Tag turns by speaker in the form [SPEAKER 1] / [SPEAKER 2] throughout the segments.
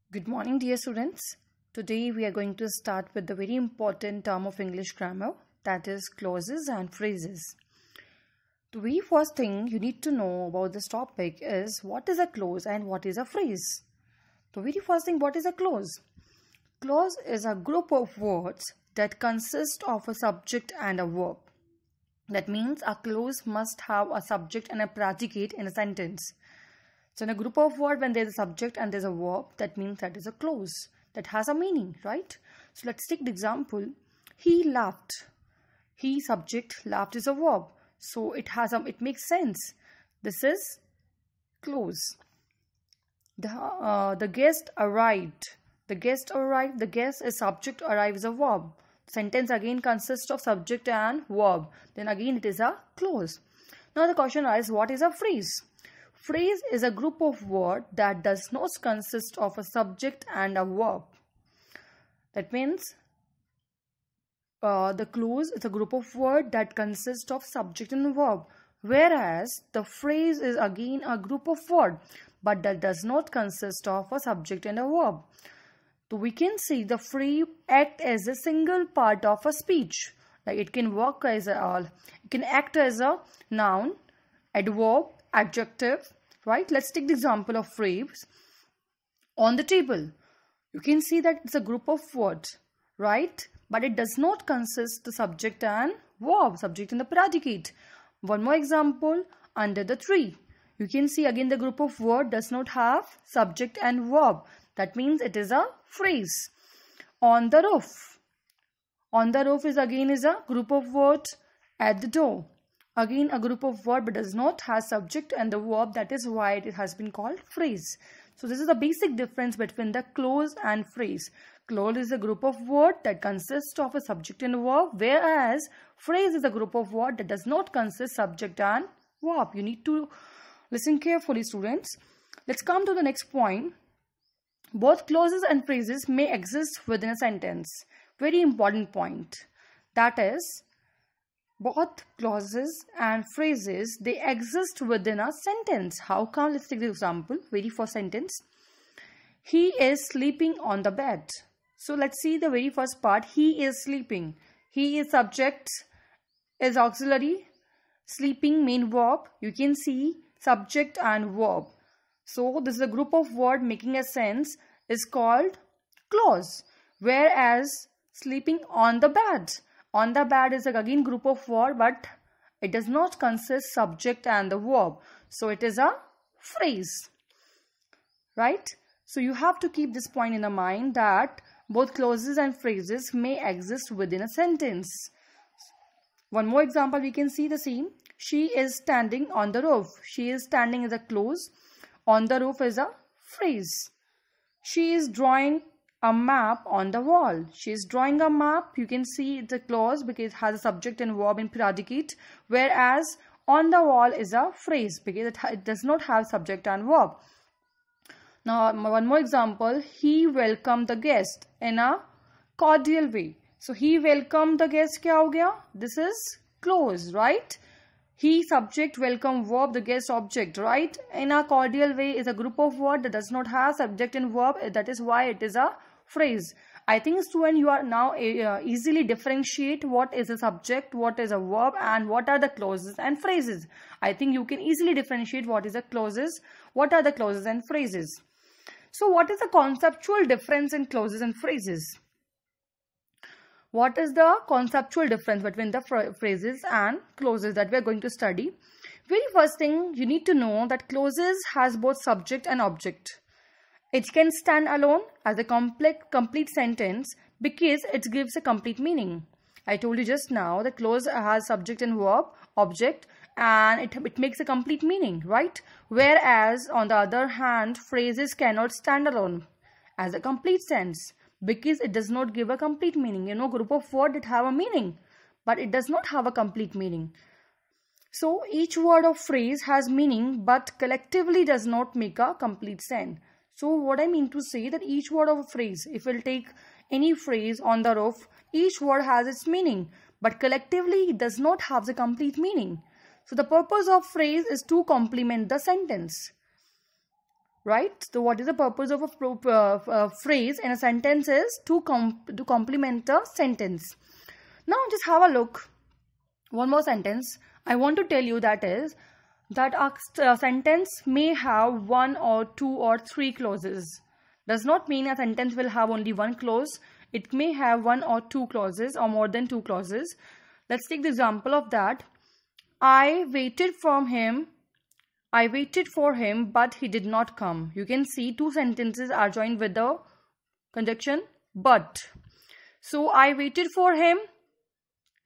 [SPEAKER 1] Good morning, dear students. Today we are going to start with the very important term of English grammar, that is clauses and phrases. The very first thing you need to know about this topic is what is a clause and what is a phrase. The very first thing, what is a clause? Clause is a group of words that consist of a subject and a verb. That means a clause must have a subject and a predicate in a sentence. So in a group of words, when there's a subject and there's a verb, that means that is a clause that has a meaning, right? So let's take the example. He laughed. He subject, laughed is a verb. So it makes sense. This is clause. The guest arrived. The guest arrived. The guest is subject, arrive is a verb. Sentence again consists of subject and verb. Then again it is a clause. Now the question is, what is a phrase? Phrase is a group of words that does not consist of a subject and a verb. That means the clause is a group of words that consist of subject and verb. Whereas the phrase is again a group of words but that does not consist of a subject and a verb. So we can see the phrase act as a single part of a speech. Like it can work as it can act as a noun, adverb, adjective, right? Let's take the example of phrase on the table. You can see that it's a group of words, right? But it does not consist the subject and verb, subject and the predicate. One more example, under the tree. You can see again the group of words does not have subject and verb. That means it is a phrase. On the roof. On the roof is a group of words. At the door. Again a group of words but does not have subject and the verb. That is why it has been called phrase. So this is the basic difference between the clause and phrase. Clause is a group of words that consists of a subject and a verb, whereas phrase is a group of words that does not consist subject and verb. You need to listen carefully, students. Let's come to the next point. Both clauses and phrases may exist within a sentence. Very important point. That is, both clauses and phrases, they exist within a sentence. How come? Let's take the example. Very first sentence. He is sleeping on the bed. So let's see the very first part. He is sleeping. He is subject, is auxiliary. Sleeping main verb. You can see subject and verb. So this is a group of words making a sense is called clause. Whereas sleeping on the bed. On the bed is again group of words but it does not consist subject and the verb. So it is a phrase. Right? So you have to keep this point in the mind that both clauses and phrases may exist within a sentence. One more example we can see the same. She is standing on the roof. She is standing is a clause. On the roof is a phrase. She is drawing a map on the wall. She is drawing a map. You can see it's a clause because it has a subject and verb and predicate. Whereas on the wall is a phrase because it does not have subject and verb. Now one more example. He welcomed the guest in a cordial way. So he welcomed the guest. क्या हो गया? This is clause, right? He subject, welcome verb, the guest object, right? In a cordial way is a group of words that does not have subject and verb. That is why it is a phrase. I think student you are now easily differentiate what is a subject, what is a verb and what are the clauses and phrases. I think you can easily differentiate what is the clauses, what are the clauses and phrases. So what is the conceptual difference in clauses and phrases? What is the conceptual difference between the phrases and clauses that we are going to study? Very first thing you need to know that clauses has both subject and object. It can stand alone as a complete sentence because it gives a complete meaning. I told you just now the clause has subject and verb, object, and it makes a complete meaning, right? Whereas on the other hand, phrases cannot stand alone as a complete sense. Because it does not give a complete meaning. You know, group of words that have a meaning, but it does not have a complete meaning. So each word of phrase has meaning, but collectively does not make a complete sense. So what I mean to say that each word of a phrase, if we'll take any phrase on the roof, each word has its meaning, but collectively it does not have the complete meaning. So the purpose of phrase is to complement the sentence. right? So what is the purpose of a phrase in a sentence is to complement a sentence. Now just have a look. One more sentence I want to tell you, that is that a sentence may have 1 or 2 or 3 clauses. Does not mean a sentence will have only one clause. It may have 1 or 2 clauses or more than 2 clauses. Let's take the example of that. I waited for him, but he did not come. You can see 2 sentences are joined with the conjunction but. So I waited for him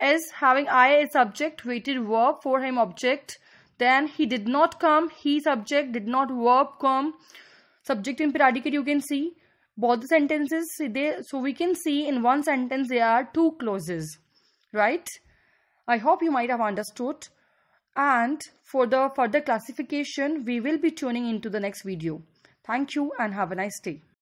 [SPEAKER 1] is having I as subject, waited verb, for him object. Then he did not come, he subject, did not verb come, subject in predicate. You can see both the sentences. So we can see in one sentence there are 2 clauses, right? I hope you might have understood. And for the further classification, we will be tuning into the next video. Thank you and have a nice day.